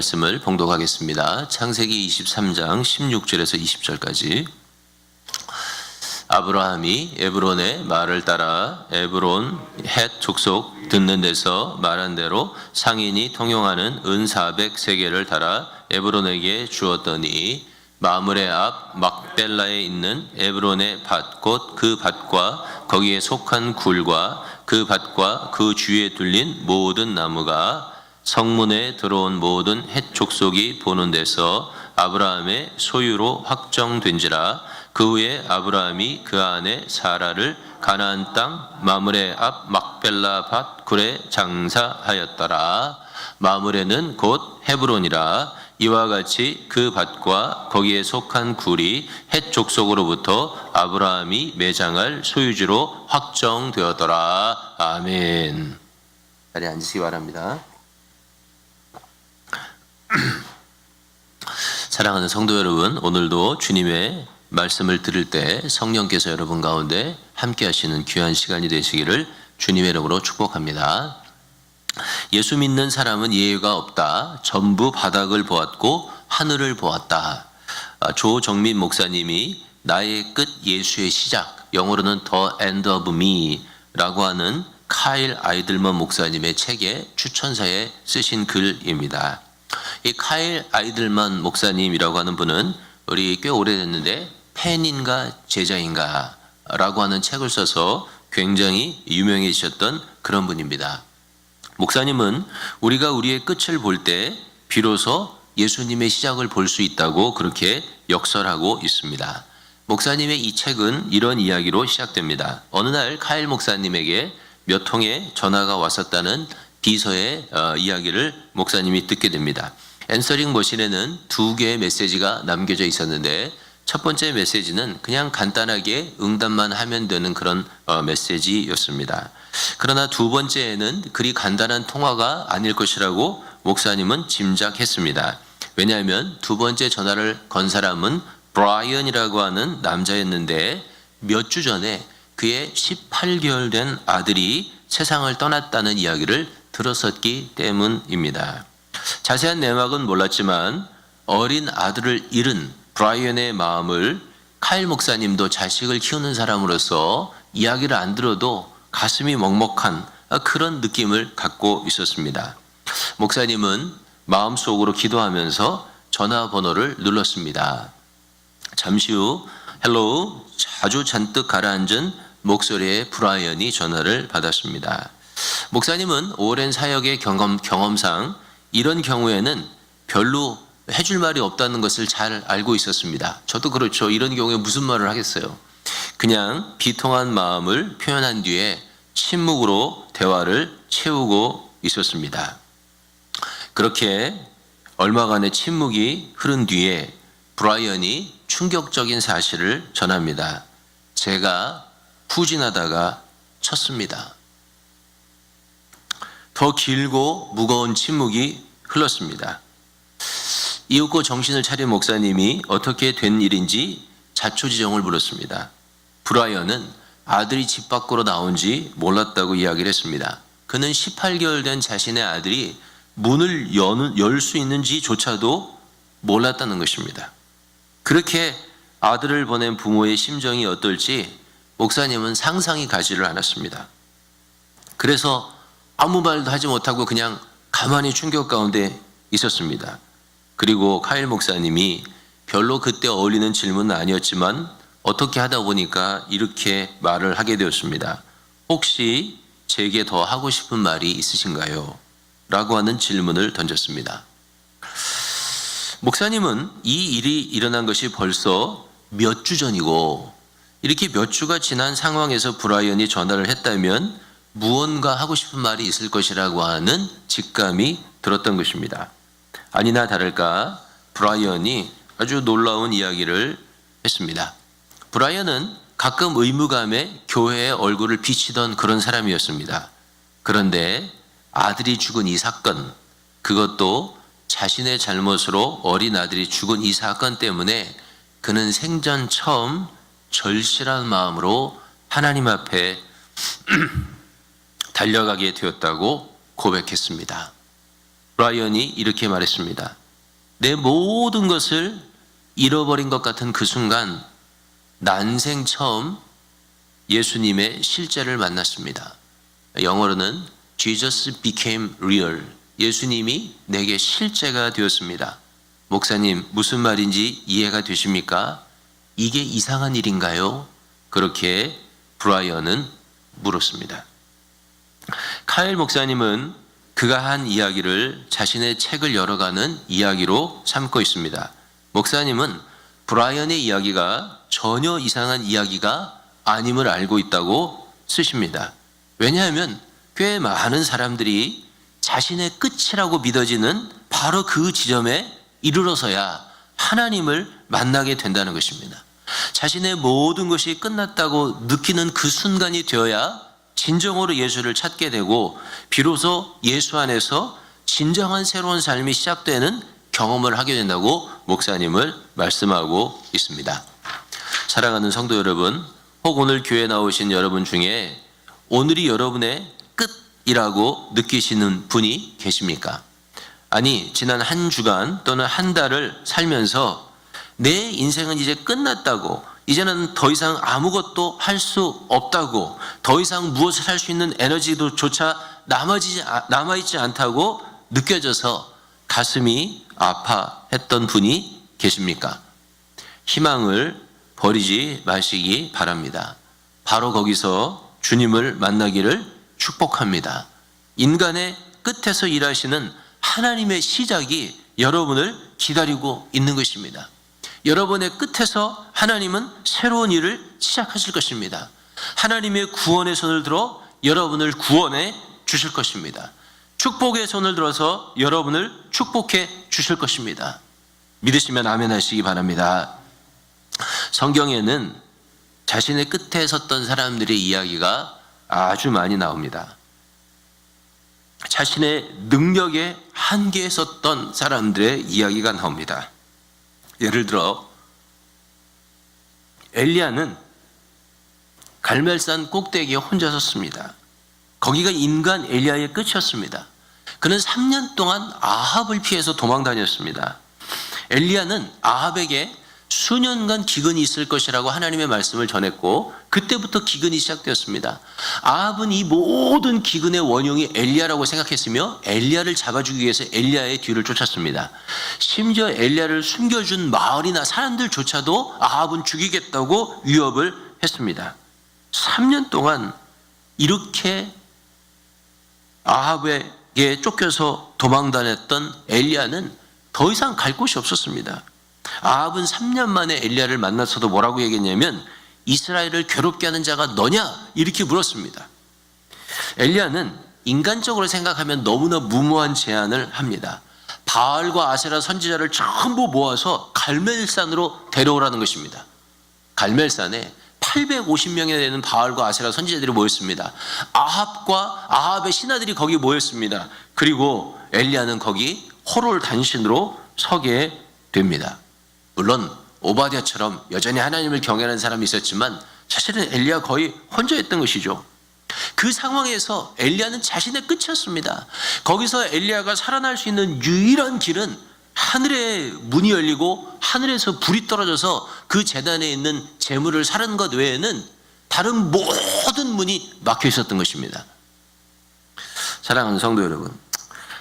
말씀을 봉독하겠습니다. 창세기 23장 16절에서 20절까지. 아브라함이 에브론의 말을 따라 에브론 헷 족속 듣는 데서 말한 대로 상인이 통용하는 은 400세겔을 달아 에브론에게 주었더니 마므레 앞 막벨라에 있는 에브론의 밭 곧 그 밭과 거기에 속한 굴과 그 밭과 그 주위에 둘린 모든 나무가 성문에 들어온 모든 헷 족속이 보는 데서 아브라함의 소유로 확정된지라. 그 후에 아브라함이 그 안에 사라를 가나안 땅 마므레 앞 막벨라 밭 굴에 장사하였더라. 마므레는 곧 헤브론이라. 이와 같이 그 밭과 거기에 속한 굴이 헷 족속으로부터 아브라함이 매장할 소유지로 확정되었더라. 아멘. 자리에 앉으시기 바랍니다. 사랑하는 성도 여러분, 오늘도 주님의 말씀을 들을 때 성령께서 여러분 가운데 함께 하시는 귀한 시간이 되시기를 주님의 이름으로 축복합니다. 예수 믿는 사람은 예외가 없다. 전부 바닥을 보았고 하늘을 보았다. 조정민 목사님이 나의 끝 예수의 시작, 영어로는 The End of Me 라고 하는 카일 아이들먼 목사님의 책에 추천사에 쓰신 글입니다. 이 카일 아이들먼 목사님이라고 하는 분은 우리 꽤 오래됐는데 팬인가 제자인가 라고 하는 책을 써서 굉장히 유명해지셨던 그런 분입니다. 목사님은 우리가 우리의 끝을 볼 때 비로소 예수님의 시작을 볼 수 있다고 그렇게 역설하고 있습니다. 목사님의 이 책은 이런 이야기로 시작됩니다. 어느 날 카일 목사님에게 몇 통의 전화가 왔었다는 비서의 이야기를 목사님이 듣게 됩니다. 앤서링 머신에는 2개의 메시지가 남겨져 있었는데 첫 번째 메시지는 그냥 간단하게 응답만 하면 되는 그런 메시지였습니다. 그러나 두 번째에는 그리 간단한 통화가 아닐 것이라고 목사님은 짐작했습니다. 왜냐하면 두 번째 전화를 건 사람은 브라이언이라고 하는 남자였는데 몇 주 전에 그의 18개월 된 아들이 세상을 떠났다는 이야기를 들었었기 때문입니다. 자세한 내막은 몰랐지만 어린 아들을 잃은 브라이언의 마음을 카일 목사님도 자식을 키우는 사람으로서 이야기를 안 들어도 가슴이 먹먹한 그런 느낌을 갖고 있었습니다. 목사님은 마음속으로 기도하면서 전화번호를 눌렀습니다. 잠시 후 헬로우 아주 잔뜩 가라앉은 목소리의 브라이언이 전화를 받았습니다. 목사님은 오랜 사역의 경험상 이런 경우에는 별로 해줄 말이 없다는 것을 잘 알고 있었습니다. 저도 그렇죠. 이런 경우에 무슨 말을 하겠어요. 그냥 비통한 마음을 표현한 뒤에 침묵으로 대화를 채우고 있었습니다. 그렇게 얼마간의 침묵이 흐른 뒤에 브라이언이 충격적인 사실을 전합니다. 제가 후진하다가 쳤습니다. 더 길고 무거운 침묵이 흘렀습니다. 이윽고 정신을 차린 목사님이 어떻게 된 일인지 자초지종을 물었습니다. 브라이언은 아들이 집 밖으로 나온 지 몰랐다고 이야기를 했습니다. 그는 18개월 된 자신의 아들이 문을 열 수 있는지조차도 몰랐다는 것입니다. 그렇게 아들을 보낸 부모의 심정이 어떨지 목사님은 상상이 가지를 않았습니다. 그래서 아무 말도 하지 못하고 그냥 가만히 충격 가운데 있었습니다. 그리고 카일 목사님이 별로 그때 어울리는 질문은 아니었지만 어떻게 하다 보니까 이렇게 말을 하게 되었습니다. 혹시 제게 더 하고 싶은 말이 있으신가요? 라고 하는 질문을 던졌습니다. 목사님은 이 일이 일어난 것이 벌써 몇 주 전이고 이렇게 몇 주가 지난 상황에서 브라이언이 전화를 했다면 무언가 하고 싶은 말이 있을 것이라고 하는 직감이 들었던 것입니다. 아니나 다를까 브라이언이 아주 놀라운 이야기를 했습니다. 브라이언은 가끔 의무감에 교회의 얼굴을 비치던 그런 사람이었습니다. 그런데 아들이 죽은 이 사건, 그것도 자신의 잘못으로 어린 아들이 죽은 이 사건 때문에 그는 생전 처음 절실한 마음으로 하나님 앞에 달려가게 되었다고 고백했습니다. 브라이언이 이렇게 말했습니다. 내 모든 것을 잃어버린 것 같은 그 순간 난생 처음 예수님의 실제를 만났습니다. 영어로는 Jesus became real. 예수님이 내게 실제가 되었습니다. 목사님, 무슨 말인지 이해가 되십니까? 이게 이상한 일인가요? 그렇게 브라이언은 물었습니다. 카일 목사님은 그가 한 이야기를 자신의 책을 열어가는 이야기로 삼고 있습니다. 목사님은 브라이언의 이야기가 전혀 이상한 이야기가 아님을 알고 있다고 쓰십니다. 왜냐하면 꽤 많은 사람들이 자신의 끝이라고 믿어지는 바로 그 지점에 이르러서야 하나님을 만나게 된다는 것입니다. 자신의 모든 것이 끝났다고 느끼는 그 순간이 되어야 진정으로 예수를 찾게 되고 비로소 예수 안에서 진정한 새로운 삶이 시작되는 경험을 하게 된다고 목사님을 말씀하고 있습니다. 사랑하는 성도 여러분, 혹 오늘 교회에 나오신 여러분 중에 오늘이 여러분의 끝이라고 느끼시는 분이 계십니까? 아니, 지난 한 주간 또는 한 달을 살면서 내 인생은 이제 끝났다고, 이제는 더 이상 아무것도 할 수 없다고, 더 이상 무엇을 할 수 있는 에너지도조차 남아있지 않다고 느껴져서 가슴이 아파했던 분이 계십니까? 희망을 버리지 마시기 바랍니다. 바로 거기서 주님을 만나기를 축복합니다. 인간의 끝에서 일하시는 하나님의 시작이 여러분을 기다리고 있는 것입니다. 여러분의 끝에서 하나님은 새로운 일을 시작하실 것입니다. 하나님의 구원의 손을 들어 여러분을 구원해 주실 것입니다. 축복의 손을 들어서 여러분을 축복해 주실 것입니다. 믿으시면 아멘 하시기 바랍니다. 성경에는 자신의 끝에 섰던 사람들의 이야기가 아주 많이 나옵니다. 자신의 능력의 한계에 섰던 사람들의 이야기가 나옵니다. 예를 들어 엘리야는 갈멜산 꼭대기에 혼자 섰습니다. 거기가 인간 엘리야의 끝이었습니다. 그는 3년 동안 아합을 피해서 도망 다녔습니다. 엘리야는 아합에게 수년간 기근이 있을 것이라고 하나님의 말씀을 전했고 그때부터 기근이 시작되었습니다. 아합은 이 모든 기근의 원흉이 엘리야라고 생각했으며 엘리야를 잡아주기 위해서 엘리야의 뒤를 쫓았습니다. 심지어 엘리야를 숨겨준 마을이나 사람들조차도 아합은 죽이겠다고 위협을 했습니다. 3년 동안 이렇게 아합에게 쫓겨서 도망 다녔던 엘리야는 더 이상 갈 곳이 없었습니다. 아합은 3년 만에 엘리야를 만나서도 뭐라고 얘기했냐면 이스라엘을 괴롭게 하는 자가 너냐? 이렇게 물었습니다. 엘리야는 인간적으로 생각하면 너무나 무모한 제안을 합니다. 바알과 아세라 선지자를 전부 모아서 갈멜산으로 데려오라는 것입니다. 갈멜산에 850명이나 되는 바알과 아세라 선지자들이 모였습니다. 아합과 아합의 신하들이 거기 모였습니다. 그리고 엘리야는 거기 호롤 단신으로 서게 됩니다. 물론 오바댜처럼 여전히 하나님을 경외하는 사람이 있었지만 사실은 엘리야 거의 혼자였던 것이죠. 그 상황에서 엘리야는 자신의 끝이었습니다. 거기서 엘리야가 살아날 수 있는 유일한 길은 하늘의 문이 열리고 하늘에서 불이 떨어져서 그 제단에 있는 제물을 사는 것 외에는 다른 모든 문이 막혀 있었던 것입니다. 사랑하는 성도 여러분,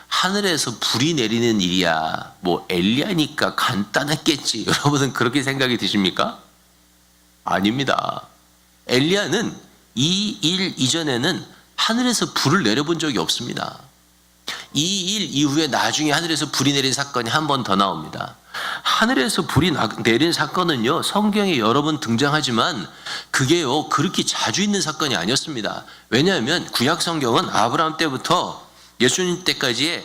하늘에서 불이 내리는 일이야 뭐 엘리야니까 간단했겠지, 여러분은 그렇게 생각이 드십니까? 아닙니다. 엘리야는 이 일 이전에는 하늘에서 불을 내려본 적이 없습니다. 이 일 이후에 나중에 하늘에서 불이 내린 사건이 한 번 더 나옵니다. 하늘에서 불이 내린 사건은요, 성경에 여러 번 등장하지만 그게요 그렇게 자주 있는 사건이 아니었습니다. 왜냐하면 구약 성경은 아브라함 때부터 예수님 때까지의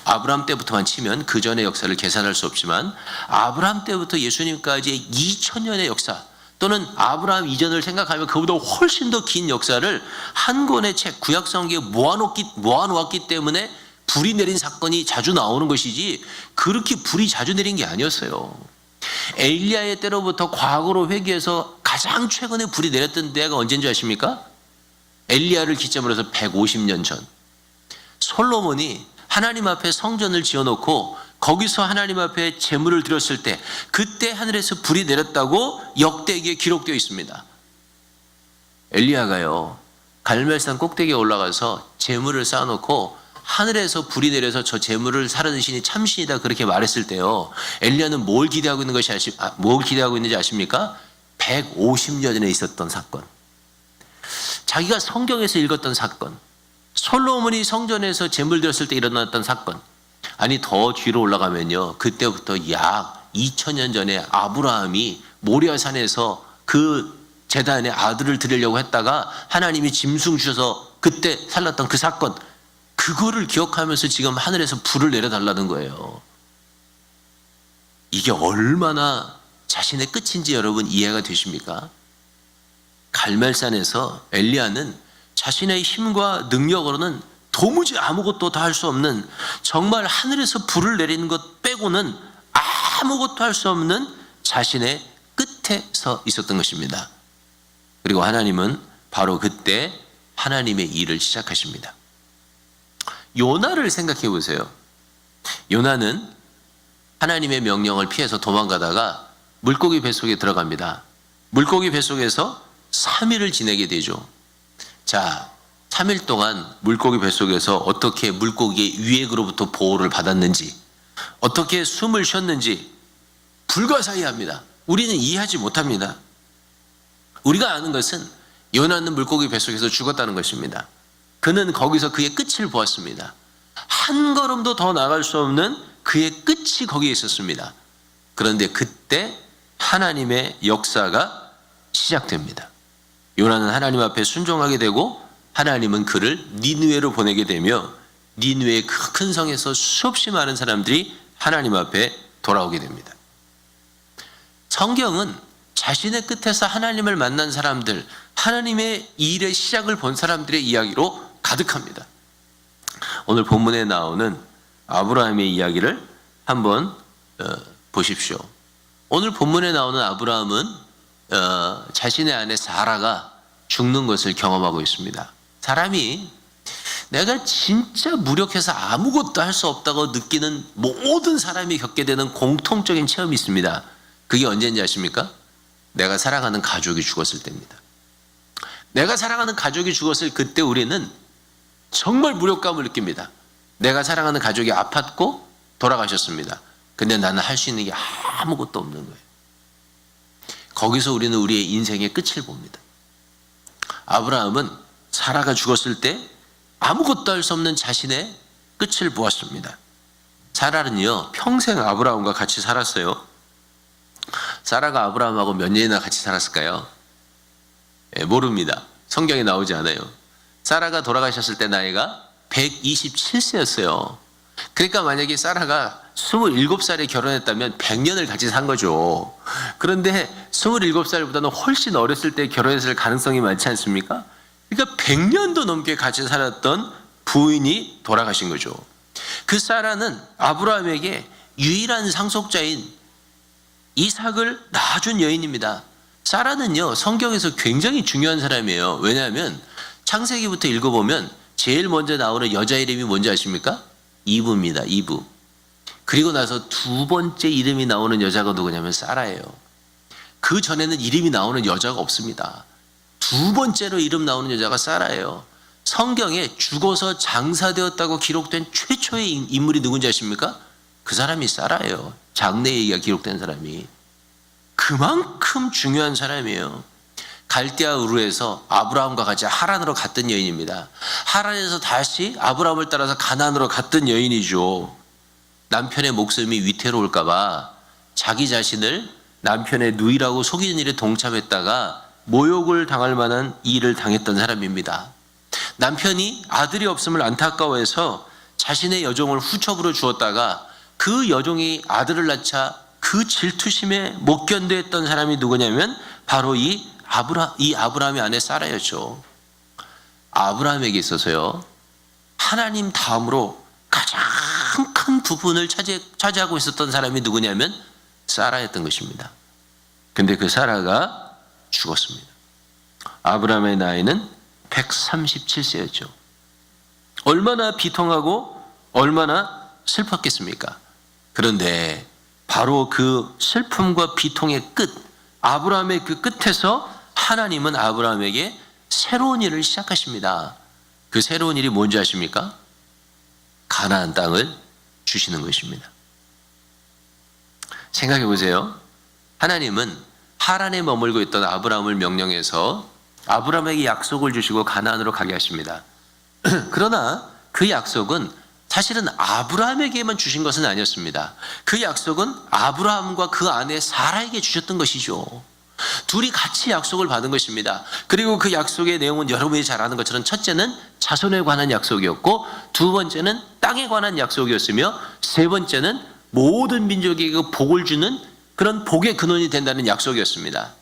아브라함 때부터만 치면 그 전의 역사를 계산할 수 없지만 아브라함 때부터 예수님까지의 2000년의 역사 또는 아브라함 이전을 생각하면 그보다 훨씬 더 긴 역사를 한 권의 책 구약 성경에 모아놓았기 때문에 불이 내린 사건이 자주 나오는 것이지 그렇게 불이 자주 내린 게 아니었어요. 엘리야의 때로부터 과거로 회귀해서 가장 최근에 불이 내렸던 때가 언제인 줄 아십니까? 엘리야를 기점으로 해서 150년 전 솔로몬이 하나님 앞에 성전을 지어놓고 거기서 하나님 앞에 제물을 드렸을 때 그때 하늘에서 불이 내렸다고 역대기에 기록되어 있습니다. 엘리야가요, 갈멜산 꼭대기에 올라가서 제물을 쌓아놓고 하늘에서 불이 내려서 저 제물을 살아드시니 참신이다 그렇게 말했을 때요, 엘리야는 뭘 기대하고 있는지 아십니까? 150년 전에 있었던 사건, 자기가 성경에서 읽었던 사건, 솔로몬이 성전에서 제물 드렸을 때 일어났던 사건, 아니 더 뒤로 올라가면요, 그때부터 약 2000년 전에 아브라함이 모리아산에서 그 제단에 아들을 드리려고 했다가 하나님이 짐승 주셔서 그때 살랐던 그 사건, 그거를 기억하면서 지금 하늘에서 불을 내려달라는 거예요. 이게 얼마나 자신의 끝인지 여러분 이해가 되십니까? 갈멜산에서 엘리야는 자신의 힘과 능력으로는 도무지 아무것도 다 할 수 없는, 정말 하늘에서 불을 내리는 것 빼고는 아무것도 할 수 없는 자신의 끝에 서 있었던 것입니다. 그리고 하나님은 바로 그때 하나님의 일을 시작하십니다. 요나를 생각해 보세요. 요나는 하나님의 명령을 피해서 도망가다가 물고기 뱃속에 들어갑니다. 물고기 뱃속에서 3일을 지내게 되죠. 자, 3일 동안 물고기 뱃속에서 어떻게 물고기의 유액으로부터 보호를 받았는지, 어떻게 숨을 쉬었는지 불가사의합니다. 우리는 이해하지 못합니다. 우리가 아는 것은 요나는 물고기 뱃속에서 죽었다는 것입니다. 그는 거기서 그의 끝을 보았습니다. 한 걸음도 더 나갈 수 없는 그의 끝이 거기에 있었습니다. 그런데 그때 하나님의 역사가 시작됩니다. 요나는 하나님 앞에 순종하게 되고 하나님은 그를 니느웨로 보내게 되며 니느웨의 큰 성에서 수없이 많은 사람들이 하나님 앞에 돌아오게 됩니다. 성경은 자신의 끝에서 하나님을 만난 사람들, 하나님의 일의 시작을 본 사람들의 이야기로 가득합니다. 오늘 본문에 나오는 아브라함의 이야기를 한번 보십시오. 오늘 본문에 나오는 아브라함은 자신의 아내 사라가 죽는 것을 경험하고 있습니다. 사람이 내가 진짜 무력해서 아무것도 할 수 없다고 느끼는 모든 사람이 겪게 되는 공통적인 체험이 있습니다. 그게 언제인지 아십니까? 내가 사랑하는 가족이 죽었을 때입니다. 내가 사랑하는 가족이 죽었을 그때 우리는 정말 무력감을 느낍니다. 내가 사랑하는 가족이 아팠고 돌아가셨습니다. 근데 나는 할 수 있는 게 아무것도 없는 거예요. 거기서 우리는 우리의 인생의 끝을 봅니다. 아브라함은 사라가 죽었을 때 아무것도 할 수 없는 자신의 끝을 보았습니다. 사라는요, 평생 아브라함과 같이 살았어요. 사라가 아브라함하고 몇 년이나 같이 살았을까요? 모릅니다. 성경에 나오지 않아요. 사라가 돌아가셨을 때 나이가 127세였어요. 그러니까 만약에 사라가 27살에 결혼했다면 100년을 같이 산 거죠. 그런데 27살보다는 훨씬 어렸을 때 결혼했을 가능성이 많지 않습니까? 그러니까 100년도 넘게 같이 살았던 부인이 돌아가신 거죠. 그 사라는 아브라함에게 유일한 상속자인 이삭을 낳아준 여인입니다. 사라는요, 성경에서 굉장히 중요한 사람이에요. 왜냐하면 창세기부터 읽어보면 제일 먼저 나오는 여자 이름이 뭔지 아십니까? 이브입니다. 이브. 그리고 나서 두 번째 이름이 나오는 여자가 누구냐면 사라예요. 그 전에는 이름이 나오는 여자가 없습니다. 두 번째로 이름 나오는 여자가 사라예요. 성경에 죽어서 장사되었다고 기록된 최초의 인물이 누군지 아십니까? 그 사람이 사라예요. 장래 얘기가 기록된 사람이. 그만큼 중요한 사람이에요. 갈대아 우르에서 아브라함과 같이 하란으로 갔던 여인입니다. 하란에서 다시 아브라함을 따라서 가나안으로 갔던 여인이죠. 남편의 목숨이 위태로울까 봐 자기 자신을 남편의 누이라고 속이는 일에 동참했다가 모욕을 당할 만한 일을 당했던 사람입니다. 남편이 아들이 없음을 안타까워해서 자신의 여종을 후첩으로 주었다가 그 여종이 아들을 낳자 그 질투심에 못 견뎌했던 사람이 누구냐면 바로 이 아브라함의 아내 사라였죠. 아브라함에게 있어서요, 하나님 다음으로 가장 큰 부분을 차지하고 있었던 사람이 누구냐면 사라였던 것입니다. 근데 그 사라가 죽었습니다. 아브라함의 나이는 137세였죠. 얼마나 비통하고 얼마나 슬펐겠습니까? 그런데 바로 그 슬픔과 비통의 끝, 아브라함의 그 끝에서 하나님은 아브라함에게 새로운 일을 시작하십니다. 그 새로운 일이 뭔지 아십니까? 가나안 땅을 주시는 것입니다. 생각해 보세요. 하나님은 하란에 머물고 있던 아브라함을 명령해서 아브라함에게 약속을 주시고 가나안으로 가게 하십니다. 그러나 그 약속은 사실은 아브라함에게만 주신 것은 아니었습니다. 그 약속은 아브라함과 그 아내 사라에게 주셨던 것이죠. 둘이 같이 약속을 받은 것입니다. 그리고 그 약속의 내용은 여러분이 잘 아는 것처럼 첫째는 자손에 관한 약속이었고, 두 번째는 땅에 관한 약속이었으며, 세 번째는 모든 민족에게 복을 주는 그런 복의 근원이 된다는 약속이었습니다.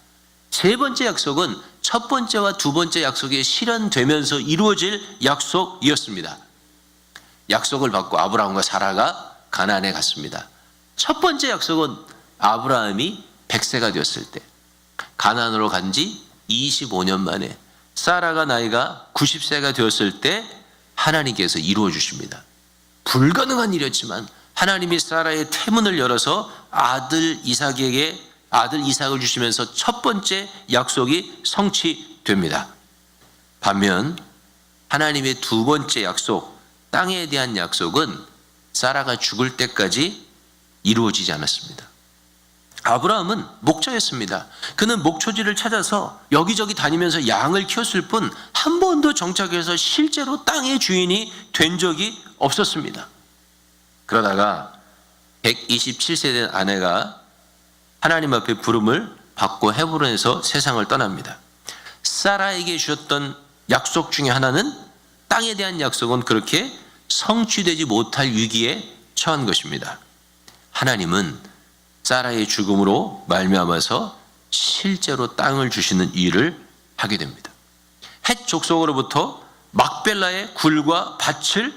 세 번째 약속은 첫 번째와 두 번째 약속이 실현되면서 이루어질 약속이었습니다. 약속을 받고 아브라함과 사라가 가나안에 갔습니다. 첫 번째 약속은 아브라함이 100세가 되었을 때, 가나안으로 간 지 25년 만에 사라가 나이가 90세가 되었을 때 하나님께서 이루어 주십니다. 불가능한 일이었지만 하나님이 사라의 태문을 열어서 아들 이삭을 주시면서 첫 번째 약속이 성취됩니다. 반면 하나님의 두 번째 약속, 땅에 대한 약속은 사라가 죽을 때까지 이루어지지 않았습니다. 아브라함은 목자였습니다. 그는 목초지를 찾아서 여기저기 다니면서 양을 키웠을 뿐 한 번도 정착해서 실제로 땅의 주인이 된 적이 없었습니다. 그러다가 127세 된 아내가 하나님 앞에 부름을 받고 헤브론에서 세상을 떠납니다. 사라에게 주셨던 약속 중에 하나는, 땅에 대한 약속은 그렇게 성취되지 못할 위기에 처한 것입니다. 하나님은 사라의 죽음으로 말미암아서 실제로 땅을 주시는 일을 하게 됩니다. 헷 족속으로부터 막벨라의 굴과 밭을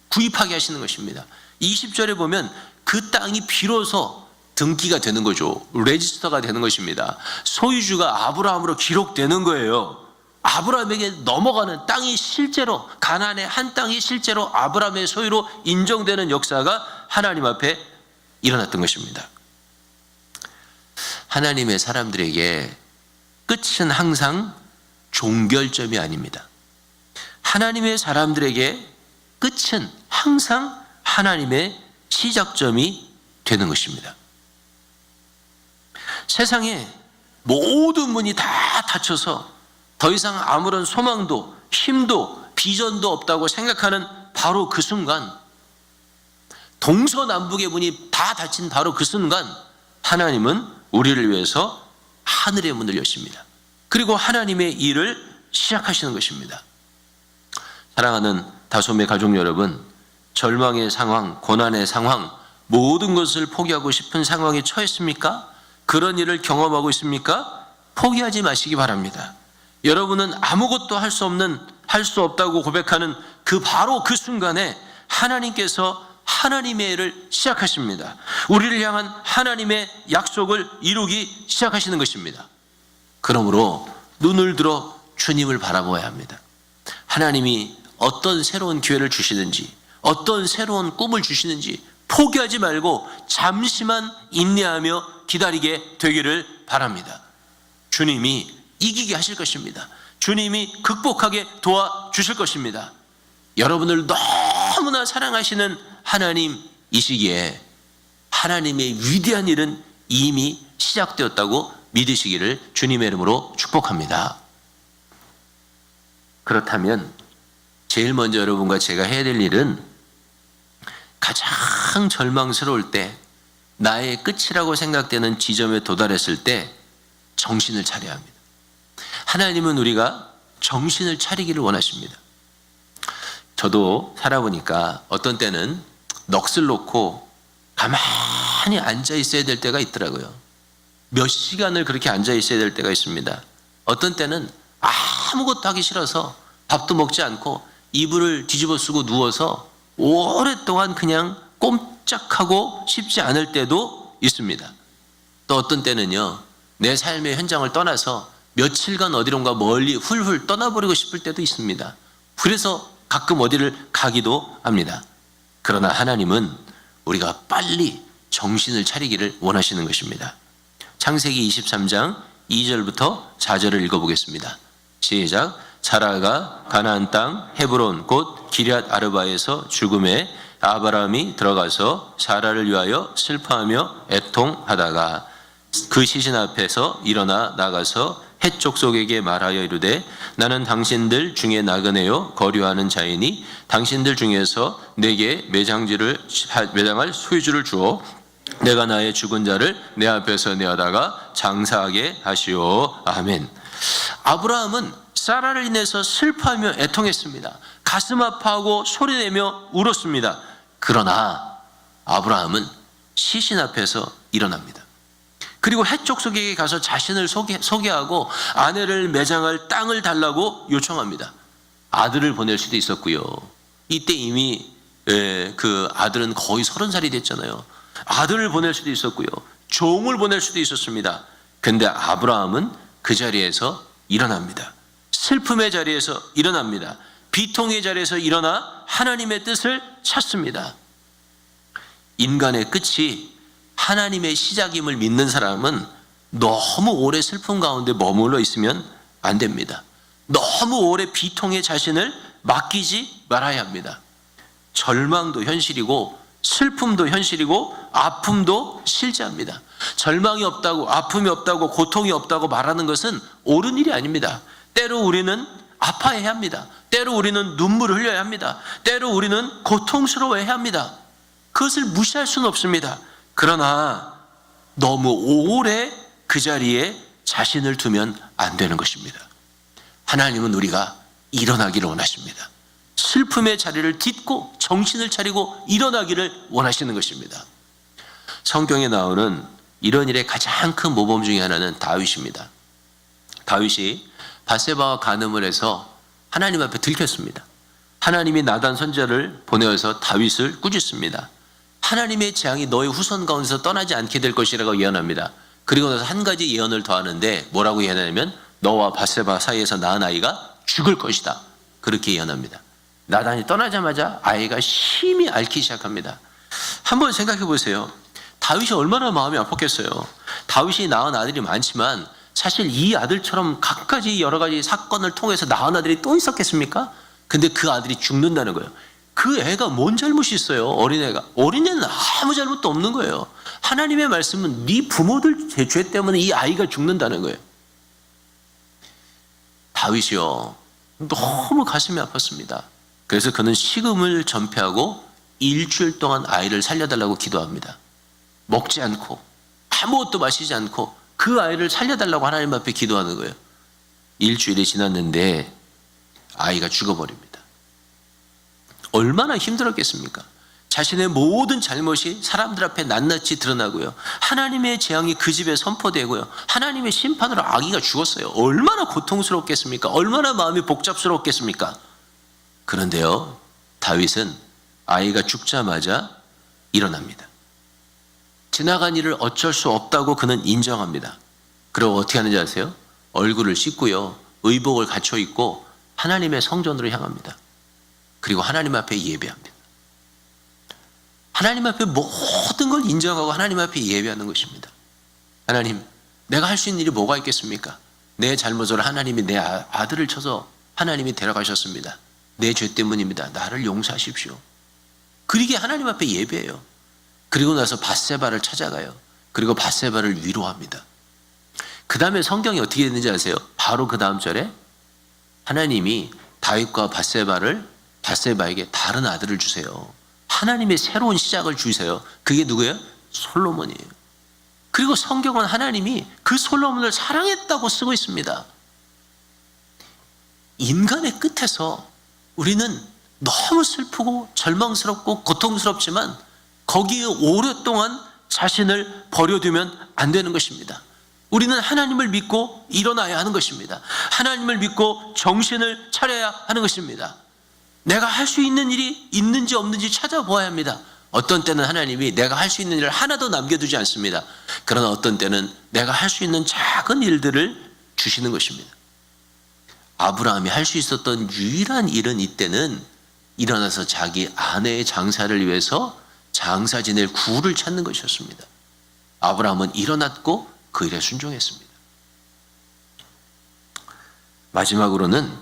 구입하게 하시는 것입니다. 20절에 보면 그 땅이 비로소 등기가 되는 거죠. 레지스터가 되는 것입니다. 소유주가 아브라함으로 기록되는 거예요. 아브라함에게 넘어가는 땅이 실제로, 가나안의 한 땅이 실제로 아브라함의 소유로 인정되는 역사가 하나님 앞에 일어났던 것입니다. 하나님의 사람들에게 끝은 항상 종결점이 아닙니다. 하나님의 사람들에게 끝은 항상 하나님의 시작점이 되는 것입니다. 세상에 모든 문이 다 닫혀서 더 이상 아무런 소망도 힘도 비전도 없다고 생각하는 바로 그 순간, 동서남북의 문이 다 닫힌 바로 그 순간, 하나님은 우리를 위해서 하늘의 문을 여십니다. 그리고 하나님의 일을 시작하시는 것입니다. 사랑하는 다솜의 가족 여러분, 절망의 상황, 고난의 상황, 모든 것을 포기하고 싶은 상황에 처했습니까? 그런 일을 경험하고 있습니까? 포기하지 마시기 바랍니다. 여러분은 아무것도 할 수 없다고 고백하는 바로 그 순간에 하나님께서 하나님의 일을 시작하십니다. 우리를 향한 하나님의 약속을 이루기 시작하시는 것입니다. 그러므로 눈을 들어 주님을 바라보아야 합니다. 하나님이 어떤 새로운 기회를 주시는지, 어떤 새로운 꿈을 주시는지 포기하지 말고 잠시만 인내하며 기다리게 되기를 바랍니다. 주님이 이기게 하실 것입니다. 주님이 극복하게 도와주실 것입니다. 여러분을 너무나 사랑하시는 하나님이시기에 하나님의 위대한 일은 이미 시작되었다고 믿으시기를 주님의 이름으로 축복합니다. 그렇다면 제일 먼저 여러분과 제가 해야 될 일은, 가장 절망스러울 때, 나의 끝이라고 생각되는 지점에 도달했을 때 정신을 차려야 합니다. 하나님은 우리가 정신을 차리기를 원하십니다. 저도 살아보니까 어떤 때는 넋을 놓고 가만히 앉아 있어야 될 때가 있더라고요. 몇 시간을 그렇게 앉아 있어야 될 때가 있습니다. 어떤 때는 아무것도 하기 싫어서 밥도 먹지 않고 이불을 뒤집어 쓰고 누워서 오랫동안 그냥 꼼짝하고 싶지 않을 때도 있습니다. 또 어떤 때는요, 내 삶의 현장을 떠나서 며칠간 어디론가 멀리 훌훌 떠나버리고 싶을 때도 있습니다. 그래서 가끔 어디를 가기도 합니다. 그러나 하나님은 우리가 빨리 정신을 차리기를 원하시는 것입니다. 창세기 23장 2절부터 4절을 읽어보겠습니다. 시작. 사라가 가나안 땅 헤브론 곧 기럇 아르바에서 죽음에 아브라함이 들어가서 사라를 위하여 슬퍼하며 애통하다가 그 시신 앞에서 일어나 나가서 헷 족속에게 말하여 이르되 나는 당신들 중에 나그네요 거류하는 자이니 당신들 중에서 내게 매장할 소유주를 주어 내가 나의 죽은 자를 내 앞에서 내어다가 장사하게 하시오. 아멘. 아브라함은 사라를 인해서 슬퍼하며 애통했습니다. 가슴 아파하고 소리내며 울었습니다. 그러나 아브라함은 시신 앞에서 일어납니다. 그리고 헷 족속에게 가서 자신을 소개하고 아내를 매장할 땅을 달라고 요청합니다. 아들을 보낼 수도 있었고요. 이때 이미 그 아들은 거의 30살이 됐잖아요. 아들을 보낼 수도 있었고요. 종을 보낼 수도 있었습니다. 근데 아브라함은 그 자리에서 일어납니다. 슬픔의 자리에서 일어납니다. 비통의 자리에서 일어나 하나님의 뜻을 찾습니다. 인간의 끝이 하나님의 시작임을 믿는 사람은 너무 오래 슬픔 가운데 머물러 있으면 안 됩니다. 너무 오래 비통의 자신을 맡기지 말아야 합니다. 절망도 현실이고 슬픔도 현실이고 아픔도 실제합니다. 절망이 없다고, 아픔이 없다고, 고통이 없다고 말하는 것은 옳은 일이 아닙니다. 때로 우리는 아파해야 합니다. 때로 우리는 눈물을 흘려야 합니다. 때로 우리는 고통스러워해야 합니다. 그것을 무시할 수는 없습니다. 그러나 너무 오래 그 자리에 자신을 두면 안 되는 것입니다. 하나님은 우리가 일어나기를 원하십니다. 슬픔의 자리를 딛고 정신을 차리고 일어나기를 원하시는 것입니다. 성경에 나오는 이런 일의 가장 큰 모범 중에 하나는 다윗입니다. 다윗이 밧세바와 간음을 해서 하나님 앞에 들켰습니다. 하나님이 나단 선지자를 보내어서 다윗을 꾸짖습니다. 하나님의 재앙이 너의 후손 가운데서 떠나지 않게 될 것이라고 예언합니다. 그리고 나서 한 가지 예언을 더하는데 뭐라고 예언하냐면 너와 밧세바 사이에서 낳은 아이가 죽을 것이다. 그렇게 예언합니다. 나단이 떠나자마자 아이가 심히 앓기 시작합니다. 한번 생각해 보세요. 다윗이 얼마나 마음이 아팠겠어요. 다윗이 낳은 아들이 많지만 사실 이 아들처럼 각가지 여러 가지 사건을 통해서 낳은 아들이 또 있었겠습니까? 근데 그 아들이 죽는다는 거예요. 그 애가 뭔 잘못이 있어요? 어린애가. 어린애는 아무 잘못도 없는 거예요. 하나님의 말씀은 네 부모들 죄 때문에 이 아이가 죽는다는 거예요. 다윗이요, 너무 가슴이 아팠습니다. 그래서 그는 식음을 전폐하고 일주일 동안 아이를 살려달라고 기도합니다. 먹지 않고 아무것도 마시지 않고 그 아이를 살려달라고 하나님 앞에 기도하는 거예요. 일주일이 지났는데 아이가 죽어버립니다. 얼마나 힘들었겠습니까? 자신의 모든 잘못이 사람들 앞에 낱낱이 드러나고요. 하나님의 재앙이 그 집에 선포되고요. 하나님의 심판으로 아기가 죽었어요. 얼마나 고통스럽겠습니까? 얼마나 마음이 복잡스럽겠습니까? 그런데요, 다윗은 아이가 죽자마자 일어납니다. 지나간 일을 어쩔 수 없다고 그는 인정합니다. 그리고 어떻게 하는지 아세요? 얼굴을 씻고요, 의복을 갖춰 입고 하나님의 성전으로 향합니다. 그리고 하나님 앞에 예배합니다. 하나님 앞에 모든 걸 인정하고 하나님 앞에 예배하는 것입니다. 하나님, 내가 할 수 있는 일이 뭐가 있겠습니까? 내 잘못으로 하나님이 내 아들을 쳐서 하나님이 데려가셨습니다. 내 죄 때문입니다. 나를 용서하십시오. 그러게 하나님 앞에 예배해요. 그리고 나서 밧세바를 찾아가요. 그리고 밧세바를 위로합니다. 그 다음에 성경이 어떻게 됐는지 아세요? 바로 그 다음 절에 하나님이 다윗과 밧세바에게 다른 아들을 주세요. 하나님의 새로운 시작을 주세요. 그게 누구예요? 솔로몬이에요. 그리고 성경은 하나님이 그 솔로몬을 사랑했다고 쓰고 있습니다. 인간의 끝에서 우리는 너무 슬프고 절망스럽고 고통스럽지만 거기에 오랫동안 자신을 버려두면 안 되는 것입니다. 우리는 하나님을 믿고 일어나야 하는 것입니다. 하나님을 믿고 정신을 차려야 하는 것입니다. 내가 할 수 있는 일이 있는지 없는지 찾아보아야 합니다. 어떤 때는 하나님이 내가 할 수 있는 일을 하나도 남겨두지 않습니다. 그러나 어떤 때는 내가 할 수 있는 작은 일들을 주시는 것입니다. 아브라함이 할 수 있었던 유일한 일은 이때는 일어나서 자기 아내의 장사를 위해서 장사 지낼 구를 찾는 것이었습니다. 아브라함은 일어났고 그 일에 순종했습니다. 마지막으로는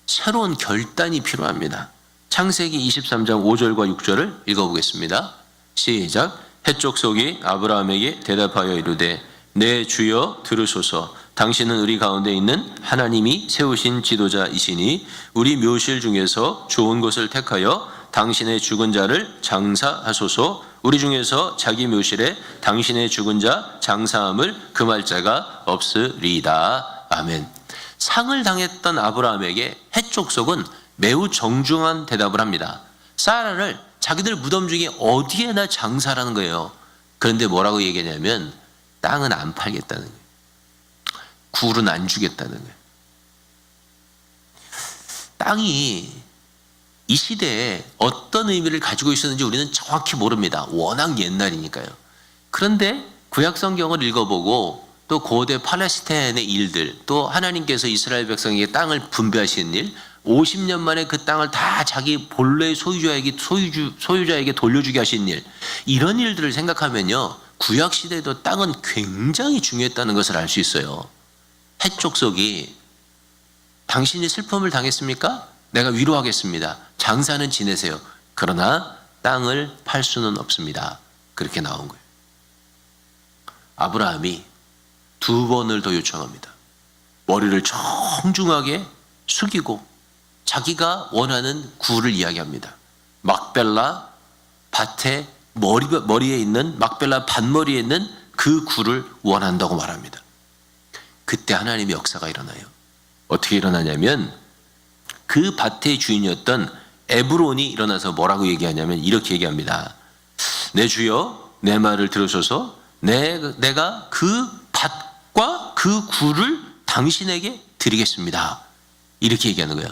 새로운 결단이 필요합니다. 창세기 23장 5절과 6절을 읽어보겠습니다. 시작. 헷족속이 아브라함에게 대답하여 이르되 내 주여 들으소서. 당신은 우리 가운데 있는 하나님이 세우신 지도자이시니 우리 묘실 중에서 좋은 곳을 택하여 당신의 죽은 자를 장사하소서. 우리 중에서 자기 묘실에 당신의 죽은 자 장사함을 금할 자가 없으리이다. 아멘. 상을 당했던 아브라함에게 헷족속은 매우 정중한 대답을 합니다. 사라를 자기들 무덤 중에 어디에나 장사라는 거예요. 그런데 뭐라고 얘기하냐면 땅은 안 팔겠다는 거예요. 굴은 안 주겠다는 거예요. 땅이 이 시대에 어떤 의미를 가지고 있었는지 우리는 정확히 모릅니다. 워낙 옛날이니까요. 그런데 구약 성경을 읽어보고 또 고대 팔레스타인의 일들, 또 하나님께서 이스라엘 백성에게 땅을 분배하시는 일, 50년 만에 그 땅을 다 자기 본래의 소유자에게 돌려주게 하신 일, 이런 일들을 생각하면요, 구약 시대에도 땅은 굉장히 중요했다는 것을 알 수 있어요. 헷족속이 당신이 슬픔을 당했습니까? 내가 위로하겠습니다. 장사는 지내세요. 그러나 땅을 팔 수는 없습니다. 그렇게 나온 거예요. 아브라함이 2번을 더 요청합니다. 머리를 정중하게 숙이고 자기가 원하는 굴을 이야기합니다. 막벨라 밭에 머리에 있는 막벨라 밭머리에 있는 그 굴을 원한다고 말합니다. 그때 하나님의 역사가 일어나요. 어떻게 일어나냐면 그 밭의 주인이었던 에브론이 일어나서 뭐라고 얘기하냐면 이렇게 얘기합니다. 내 주여 내 말을 들으소서. 내가 그 밭과 그 굴을 당신에게 드리겠습니다. 이렇게 얘기하는 거예요.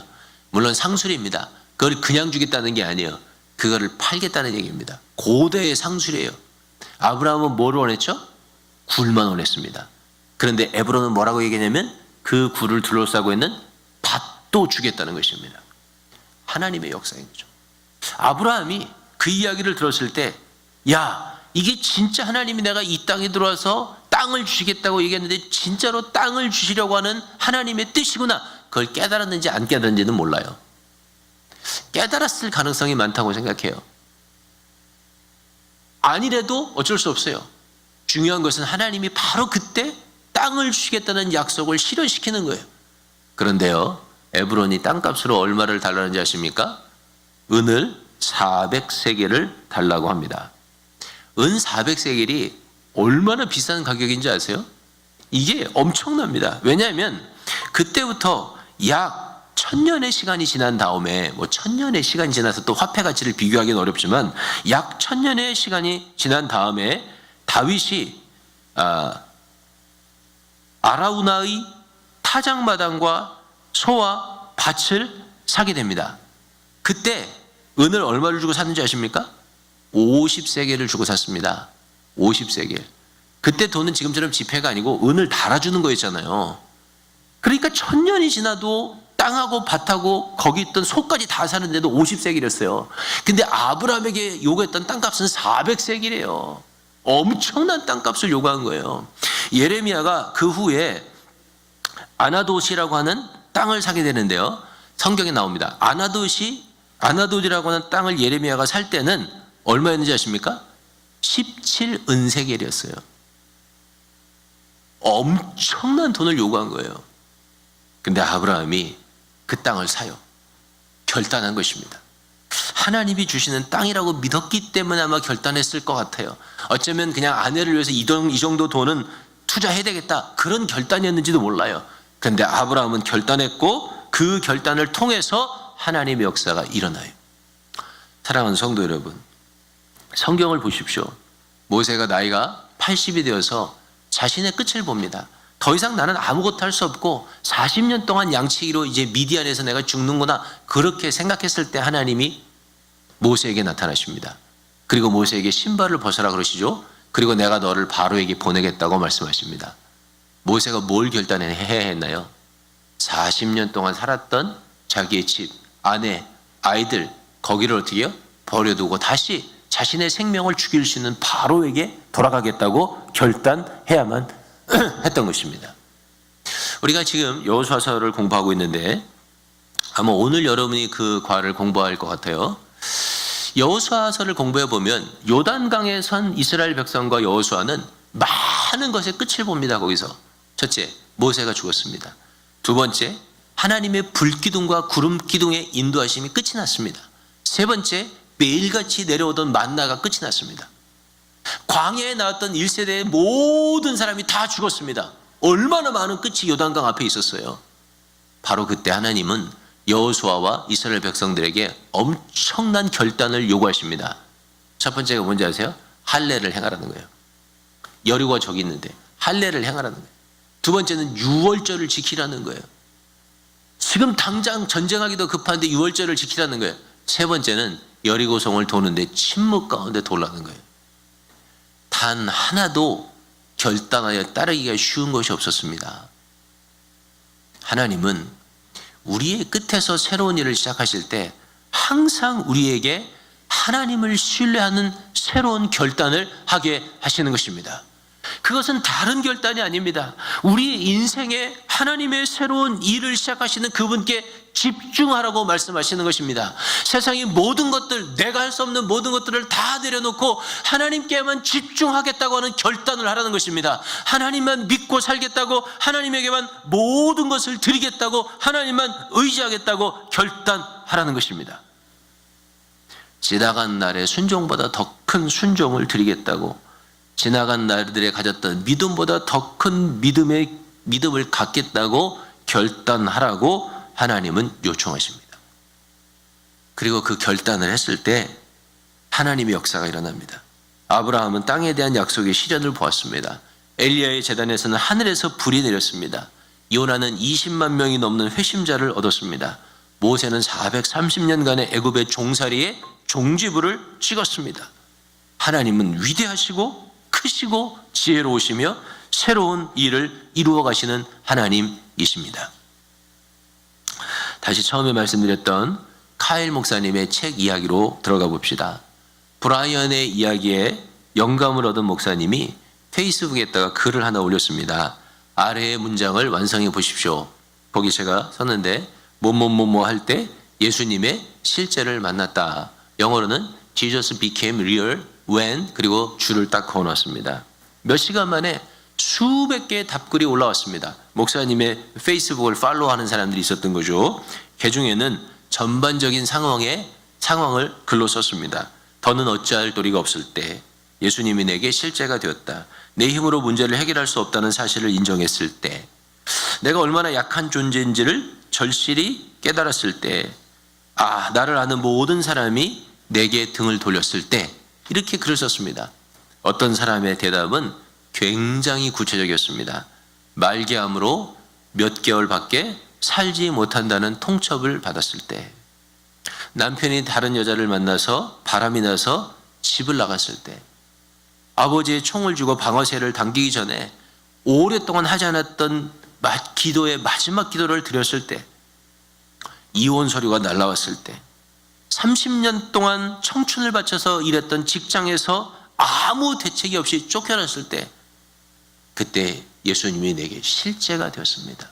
물론 상술입니다. 그걸 그냥 주겠다는 게 아니에요. 그거를 팔겠다는 얘기입니다. 고대의 상술이에요. 아브라함은 뭐를 원했죠? 굴만 원했습니다. 그런데 에브론은 뭐라고 얘기하냐면 그 굴을 둘러싸고 있는 밭도 주겠다는 것입니다. 하나님의 역사인 거죠. 아브라함이 그 이야기를 들었을 때, 야, 이게 진짜 하나님이 내가 이 땅에 들어와서 땅을 주시겠다고 얘기했는데 진짜로 땅을 주시려고 하는 하나님의 뜻이구나. 그걸 깨달았는지 안 깨달았는지는 몰라요. 깨달았을 가능성이 많다고 생각해요. 아니래도 어쩔 수 없어요. 중요한 것은 하나님이 바로 그때 땅을 주시겠다는 약속을 실현시키는 거예요. 그런데요, 에브론이 땅값으로 얼마를 달라는지 아십니까? 은을 400세겔을 달라고 합니다. 은 400세겔이 얼마나 비싼 가격인지 아세요? 이게 엄청납니다. 왜냐하면 그때부터 약 1000년의 시간이 지난 다음에, 1000년의 시간이 지나서 또 화폐 가치를 비교하기는 어렵지만 약 1000년의 시간이 지난 다음에 다윗이 아라우나의 타작마당과 소와 밭을 사게 됩니다. 그때 은을 얼마를 주고 샀는지 아십니까? 50세겔을 주고 샀습니다. 50세겔. 그때 돈은 지금처럼 지폐가 아니고 은을 달아주는 거였잖아요. 그러니까 1000년이 지나도 땅하고 밭하고 거기 있던 소까지 다 사는데도 50세겔이었어요. 근데 아브라함에게 요구했던 땅값은 400세겔이에요. 엄청난 땅값을 요구한 거예요. 예레미야가 그 후에 아나돗이라고 하는 땅을 사게 되는데요. 성경에 나옵니다. 아나돗이라고 하는 땅을 예레미야가 살 때는 얼마였는지 아십니까? 17은세겔이었어요. 엄청난 돈을 요구한 거예요. 근데 아브라함이 그 땅을 사요. 결단한 것입니다. 하나님이 주시는 땅이라고 믿었기 때문에 아마 결단했을 것 같아요. 어쩌면 그냥 아내를 위해서 이 정도 돈은 투자해야 되겠다, 그런 결단이었는지도 몰라요. 그런데 아브라함은 결단했고 그 결단을 통해서 하나님의 역사가 일어나요. 사랑하는 성도 여러분, 성경을 보십시오. 모세가 나이가 80이 되어서 자신의 끝을 봅니다. 더 이상 나는 아무것도 할 수 없고 40년 동안 양치기로 이제 미디안에서 내가 죽는구나, 그렇게 생각했을 때 하나님이 모세에게 나타나십니다. 그리고 모세에게 신발을 벗어라 그러시죠. 그리고 내가 너를 바로에게 보내겠다고 말씀하십니다. 모세가 뭘 결단해야 했나요? 40년 동안 살았던 자기의 집, 아내, 아이들, 거기를 어떻게 해요? 버려두고 다시 자신의 생명을 죽일 수 있는 바로에게 돌아가겠다고 결단해야만 했던 것입니다. 우리가 지금 여호수아서를 공부하고 있는데 아마 오늘 여러분이 그 과를 공부할 것 같아요. 여호수아서를 공부해 보면 요단강에 선 이스라엘 백성과 여호수아는 많은 것의 끝을 봅니다. 거기서 첫째, 모세가 죽었습니다. 두 번째, 하나님의 불기둥과 구름기둥의 인도하심이 끝이 났습니다. 세 번째, 매일같이 내려오던 만나가 끝이 났습니다. 광야에 나왔던 1세대의 모든 사람이 다 죽었습니다. 얼마나 많은 끝이 요단강 앞에 있었어요. 바로 그때 하나님은 여호수아와 이스라엘 백성들에게 엄청난 결단을 요구하십니다. 첫 번째가 뭔지 아세요? 할례를 행하라는 거예요. 여리고가 저기 있는데 할례를 행하라는 거예요. 두 번째는 유월절을 지키라는 거예요. 지금 당장 전쟁하기도 급한데 유월절을 지키라는 거예요. 세 번째는 여리고성을 도는데 침묵 가운데 돌라는 거예요. 단 하나도 결단하여 따르기가 쉬운 것이 없었습니다. 하나님은 우리의 끝에서 새로운 일을 시작하실 때 항상 우리에게 하나님을 신뢰하는 새로운 결단을 하게 하시는 것입니다. 그것은 다른 결단이 아닙니다. 우리 인생에 하나님의 새로운 일을 시작하시는 그분께 집중하라고 말씀하시는 것입니다. 세상의 모든 것들, 내가 할 수 없는 모든 것들을 다 내려놓고 하나님께만 집중하겠다고 하는 결단을 하라는 것입니다. 하나님만 믿고 살겠다고, 하나님에게만 모든 것을 드리겠다고, 하나님만 의지하겠다고 결단하라는 것입니다. 지나간 날의 순종보다 더 큰 순종을 드리겠다고, 지나간 날들에 가졌던 믿음보다 더 큰 믿음을 갖겠다고 결단하라고 하나님은 요청하십니다. 그리고 그 결단을 했을 때 하나님의 역사가 일어납니다. 아브라함은 땅에 대한 약속의 실현을 보았습니다. 엘리야의 제단에서는 하늘에서 불이 내렸습니다. 요나는 20만 명이 넘는 회심자를 얻었습니다. 모세는 430년간의 애굽의 종살이에 종지부를 찍었습니다. 하나님은 위대하시고 크시고 지혜로우시며 새로운 일을 이루어 가시는 하나님이십니다. 다시 처음에 말씀드렸던 카일 목사님의 책 이야기로 들어가 봅시다. 브라이언의 이야기에 영감을 얻은 목사님이 페이스북에다가 글을 하나 올렸습니다. 아래의 문장을 완성해 보십시오. 거기 제가 썼는데 뭐뭐뭐뭐 할 때 예수님의 실제를 만났다. 영어로는 Jesus became real when, 그리고 줄을 딱 그어놨습니다. 몇 시간 만에 수백 개의 답글이 올라왔습니다. 목사님의 페이스북을 팔로우하는 사람들이 있었던 거죠. 그 중에는 전반적인 상황을 글로 썼습니다. 더는 어찌할 도리가 없을 때, 예수님이 내게 실제가 되었다. 내 힘으로 문제를 해결할 수 없다는 사실을 인정했을 때, 내가 얼마나 약한 존재인지를 절실히 깨달았을 때, 나를 아는 모든 사람이 내게 등을 돌렸을 때, 이렇게 글을 썼습니다. 어떤 사람의 대답은 굉장히 구체적이었습니다. 말기암으로 몇 개월밖에 살지 못한다는 통첩을 받았을 때, 남편이 다른 여자를 만나서 바람이 나서 집을 나갔을 때, 아버지의 총을 쥐고 방아쇠를 당기기 전에 오랫동안 하지 않았던 기도의 마지막 기도를 드렸을 때, 이혼 서류가 날라왔을 때, 30년 동안 청춘을 바쳐서 일했던 직장에서 아무 대책이 없이 쫓겨났을 때, 그때 예수님이 내게 실제가 되었습니다.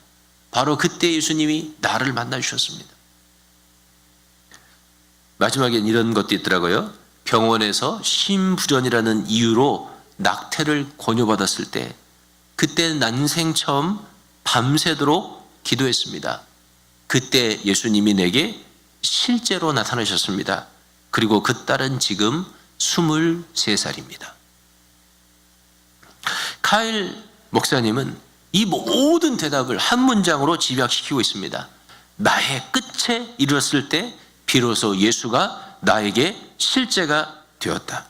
바로 그때 예수님이 나를 만나 주셨습니다. 마지막엔 이런 것도 있더라고요. 병원에서 심부전이라는 이유로 낙태를 권유받았을 때, 그때 난생 처음 밤새도록 기도했습니다. 그때 예수님이 내게 실제로 나타나셨습니다. 그리고 그 딸은 지금 23살입니다. 카일 목사님은 이 모든 대답을 한 문장으로 집약시키고 있습니다. 나의 끝에 이르렀을 때 비로소 예수가 나에게 실제가 되었다.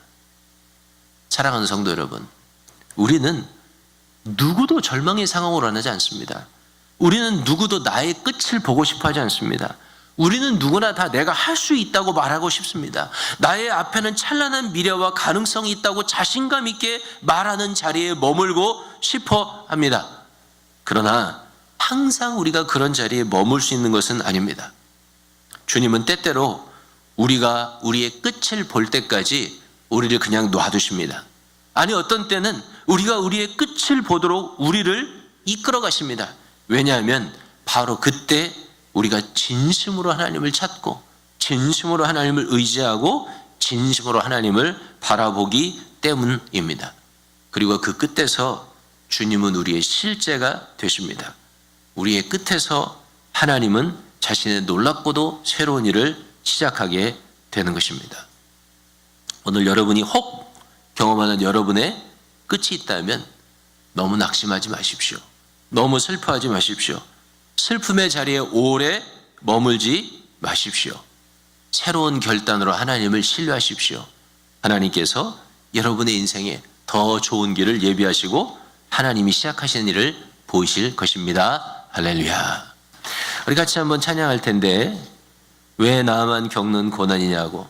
사랑하는 성도 여러분, 우리는 누구도 절망의 상황으로 원하지 않습니다. 우리는 누구도 나의 끝을 보고 싶어 하지 않습니다. 우리는 누구나 다 내가 할 수 있다고 말하고 싶습니다. 나의 앞에는 찬란한 미래와 가능성이 있다고 자신감 있게 말하는 자리에 머물고 싶어 합니다. 그러나 항상 우리가 그런 자리에 머물 수 있는 것은 아닙니다. 주님은 때때로 우리가 우리의 끝을 볼 때까지 우리를 그냥 놔두십니다. 아니, 어떤 때는 우리가 우리의 끝을 보도록 우리를 이끌어 가십니다. 왜냐하면 바로 그때 우리가 진심으로 하나님을 찾고 진심으로 하나님을 의지하고 진심으로 하나님을 바라보기 때문입니다. 그리고 그 끝에서 주님은 우리의 실제가 되십니다. 우리의 끝에서 하나님은 자신의 놀랍고도 새로운 일을 시작하게 되는 것입니다. 오늘 여러분이 혹 경험하는 여러분의 끝이 있다면 너무 낙심하지 마십시오. 너무 슬퍼하지 마십시오. 슬픔의 자리에 오래 머물지 마십시오. 새로운 결단으로 하나님을 신뢰하십시오. 하나님께서 여러분의 인생에 더 좋은 길을 예비하시고 하나님이 시작하시는 일을 보이실 것입니다. 할렐루야. 우리 같이 한번 찬양할 텐데, 왜 나만 겪는 고난이냐고,